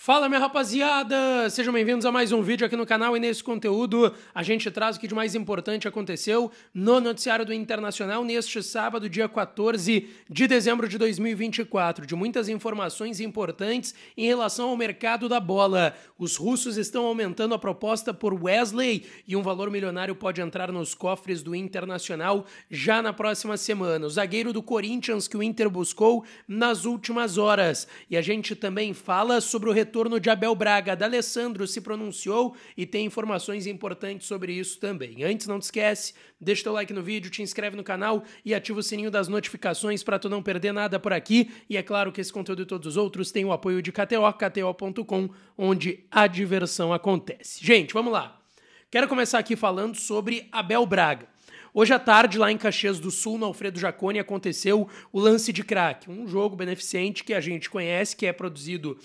Fala, minha rapaziada! Sejam bem-vindos a mais um vídeo aqui no canal, e nesse conteúdo a gente traz o que de mais importante aconteceu no noticiário do Internacional neste sábado, dia 14 de dezembro de 2024, de muitas informações importantes em relação ao mercado da bola. Os russos estão aumentando a proposta por Wesley e um valor milionário pode entrar nos cofres do Internacional já na próxima semana. O zagueiro do Corinthians que o Inter buscou nas últimas horas. E a gente também fala sobre o retorno de Abel Braga. D'Alessandro se pronunciou e tem informações importantes sobre isso também. Antes, não te esquece, deixa teu like no vídeo, te inscreve no canal e ativa o sininho das notificações para tu não perder nada por aqui. E é claro que esse conteúdo e todos os outros têm o apoio de KTO, kto.com, onde a diversão acontece. Gente, vamos lá. Quero começar aqui falando sobre Abel Braga. Hoje à tarde, lá em Caxias do Sul, no Alfredo Jaconi, aconteceu o Lance de Crack, um jogo beneficente que a gente conhece, que é produzido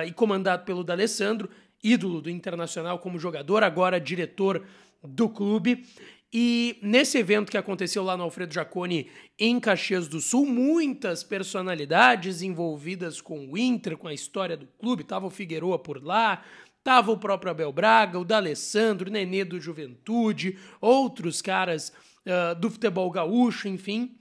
e comandado pelo D'Alessandro, ídolo do Internacional como jogador, agora diretor do clube. E nesse evento que aconteceu lá no Alfredo Jaconi, em Caxias do Sul, muitas personalidades envolvidas com o Inter, com a história do clube. Tava o Figueroa por lá, tava o próprio Abel Braga, o D'Alessandro, o Nenê do Juventude, outros caras do futebol gaúcho, enfim.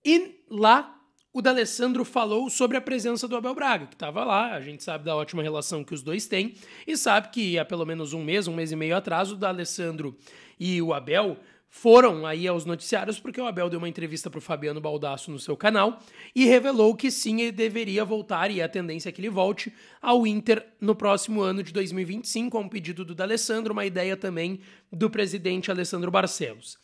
E lá o D'Alessandro falou sobre a presença do Abel Braga, que estava lá. A gente sabe da ótima relação que os dois têm e sabe que há pelo menos um mês e meio atrás, o D'Alessandro e o Abel foram aí aos noticiários porque o Abel deu uma entrevista para o Fabiano Baldasso no seu canal e revelou que sim, ele deveria voltar, e a tendência é que ele volte ao Inter no próximo ano de 2025, a um pedido do D'Alessandro, uma ideia também do presidente Alessandro Barcelos.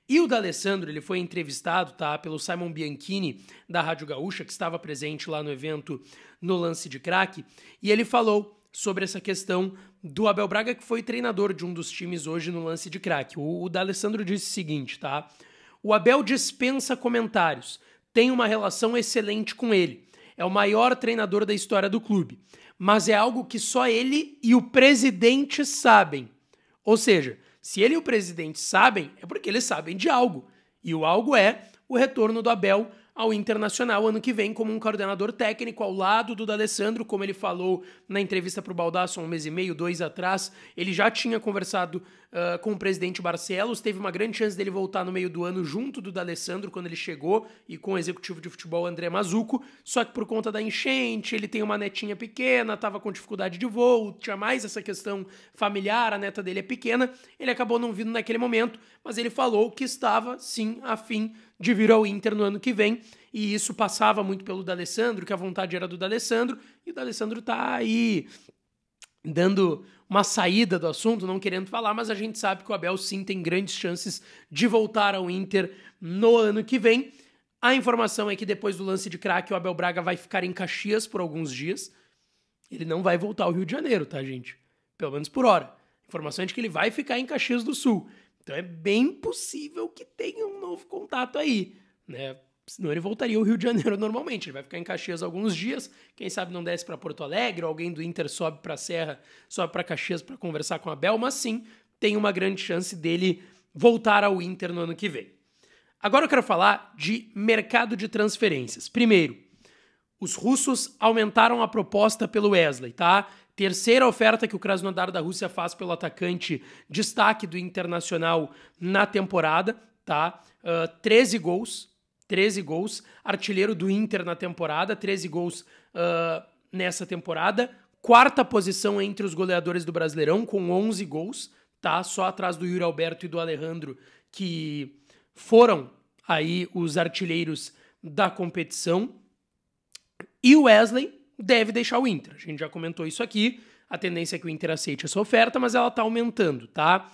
E o D'Alessandro, ele foi entrevistado, tá, pelo Simon Bianchini, da Rádio Gaúcha, que estava presente lá no evento no Lance de Crack, e ele falou sobre essa questão do Abel Braga, que foi treinador de um dos times hoje no Lance de Crack. O D'Alessandro disse o seguinte, tá? O Abel dispensa comentários, tem uma relação excelente com ele, é o maior treinador da história do clube, mas é algo que só ele e o presidente sabem. Ou seja, se ele e o presidente sabem, é porque eles sabem de algo. E o algo é o retorno do Abel ao Internacional ano que vem como um coordenador técnico ao lado do D'Alessandro, como ele falou na entrevista para o Baldasso há um mês e meio, 2 atrás. Ele já tinha conversado com o presidente Barcelos, teve uma grande chance dele voltar no meio do ano junto do D'Alessandro quando ele chegou e com o executivo de futebol André Mazzucco, só que por conta da enchente, ele tem uma netinha pequena, estava com dificuldade de voo, tinha mais essa questão familiar, a neta dele é pequena, ele acabou não vindo naquele momento, mas ele falou que estava sim a fim de vir ao Inter no ano que vem, e isso passava muito pelo D'Alessandro, que a vontade era do D'Alessandro, e o D'Alessandro tá aí dando uma saída do assunto, não querendo falar, mas a gente sabe que o Abel sim tem grandes chances de voltar ao Inter no ano que vem. A informação é que depois do Lance de Crack, o Abel Braga vai ficar em Caxias por alguns dias. Ele não vai voltar ao Rio de Janeiro, tá, gente? Pelo menos por hora. A informação é de que ele vai ficar em Caxias do Sul. Então é bem possível que tenha um novo contato aí, né? Senão ele voltaria ao Rio de Janeiro normalmente. Ele vai ficar em Caxias alguns dias. Quem sabe não desce para Porto Alegre, ou alguém do Inter sobe para a Serra, sobe para Caxias para conversar com o Abel, mas sim, tem uma grande chance dele voltar ao Inter no ano que vem. Agora eu quero falar de mercado de transferências. Primeiro, os russos aumentaram a proposta pelo Wesley, tá? Terceira oferta que o Krasnodar da Rússia faz pelo atacante destaque do Internacional na temporada, tá? 13 gols, artilheiro do Inter na temporada, 13 gols nessa temporada, quarta posição entre os goleadores do Brasileirão, com 11 gols, tá? Só atrás do Yuri Alberto e do Alejandro, que foram aí os artilheiros da competição. E o Wesley deve deixar o Inter. A gente já comentou isso aqui. A tendência é que o Inter aceite essa oferta, mas ela tá aumentando, tá?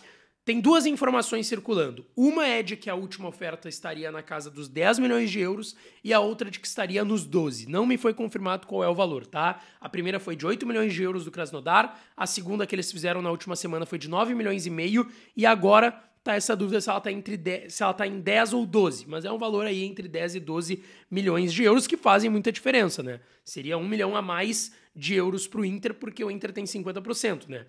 Tem duas informações circulando. Uma é de que a última oferta estaria na casa dos 10 milhões de euros e a outra de que estaria nos 12. Não me foi confirmado qual é o valor, tá? A primeira foi de 8 milhões de euros do Krasnodar, a segunda que eles fizeram na última semana foi de 9 milhões e meio e agora tá essa dúvida se ela tá em 10 ou 12, mas é um valor aí entre 10 e 12 milhões de euros que fazem muita diferença, né? Seria 1 milhão a mais de euros pro Inter, porque o Inter tem 50%, né?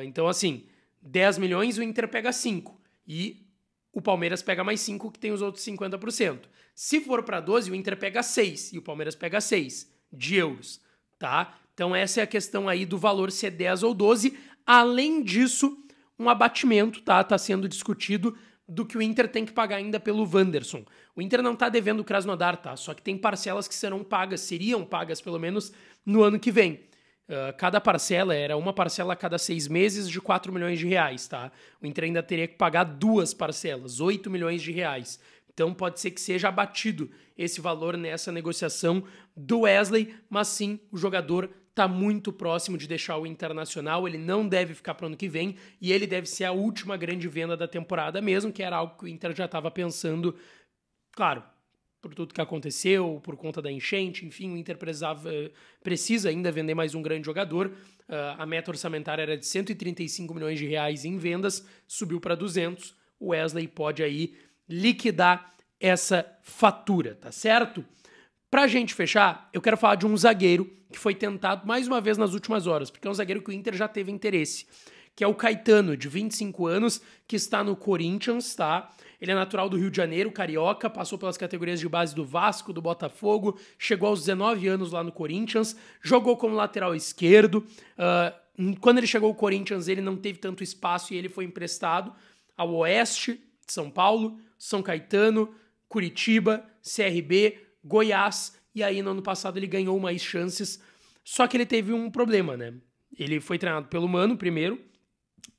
Então, assim, 10 milhões o Inter pega 5 e o Palmeiras pega mais 5, que tem os outros 50%. Se for para 12, o Inter pega 6 e o Palmeiras pega 6 de euros, tá? Então essa é a questão aí do valor se é 10 ou 12. Além disso, um abatimento, tá sendo discutido do que o Inter tem que pagar ainda pelo Wanderson. O Inter não tá devendo o Krasnodar, tá? Só que tem parcelas que seriam pagas pelo menos no ano que vem. Cada parcela era uma parcela a cada 6 meses de 4 milhões de reais, tá? O Inter ainda teria que pagar 2 parcelas, 8 milhões de reais. Então pode ser que seja abatido esse valor nessa negociação do Wesley, mas sim, o jogador está muito próximo de deixar o Internacional, ele não deve ficar para o ano que vem e ele deve ser a última grande venda da temporada mesmo, que era algo que o Inter já estava pensando, claro, por tudo que aconteceu, por conta da enchente, enfim, o Inter precisa ainda vender mais um grande jogador. A meta orçamentária era de 135 milhões de reais em vendas, subiu para 200. O Wesley pode aí liquidar essa fatura, tá certo? Pra gente fechar, eu quero falar de um zagueiro que foi tentado mais uma vez nas últimas horas, porque é um zagueiro que o Inter já teve interesse, que é o Caetano, de 25 anos, que está no Corinthians, tá? Ele é natural do Rio de Janeiro, carioca, passou pelas categorias de base do Vasco, do Botafogo, chegou aos 19 anos lá no Corinthians, jogou como lateral esquerdo. Quando ele chegou ao Corinthians, ele não teve tanto espaço e ele foi emprestado ao Oeste de São Paulo, São Caetano, Curitiba, CRB, Goiás, e aí no ano passado ele ganhou mais chances, só que ele teve um problema, né? Ele foi treinado pelo Mano primeiro,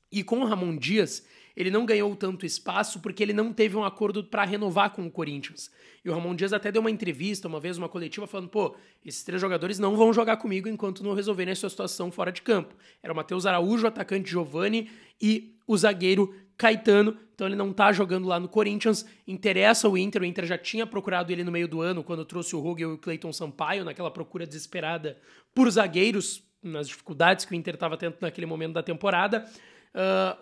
e com o Ramon Dias, ele não ganhou tanto espaço porque ele não teve um acordo para renovar com o Corinthians. E o Ramon Dias até deu uma entrevista, uma vez, uma coletiva, falando, pô, esses 3 jogadores não vão jogar comigo enquanto não resolverem a sua situação fora de campo. Era o Matheus Araújo, o atacante Giovani e o zagueiro Caetano, então ele não tá jogando lá no Corinthians, interessa o Inter já tinha procurado ele no meio do ano, quando trouxe o Rogel e o Cleiton Sampaio, naquela procura desesperada por zagueiros, nas dificuldades que o Inter estava tendo naquele momento da temporada.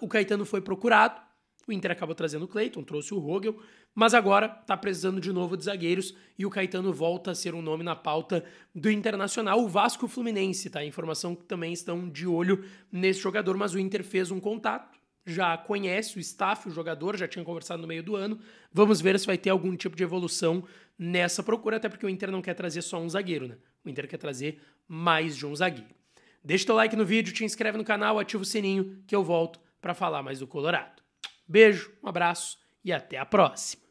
O Caetano foi procurado, o Inter acabou trazendo o Cleiton, trouxe o Rogel, mas agora tá precisando de novo de zagueiros e o Caetano volta a ser um nome na pauta do Internacional. O Vasco e o Fluminense, tá? Informação que também estão de olho nesse jogador, mas o Inter fez um contato, já conhece o staff, o jogador, já tinha conversado no meio do ano. Vamos ver se vai ter algum tipo de evolução nessa procura, até porque o Inter não quer trazer só um zagueiro, né? O Inter quer trazer mais de um zagueiro. Deixa teu like no vídeo, te inscreve no canal, ativa o sininho que eu volto para falar mais do Colorado. Beijo, um abraço e até a próxima.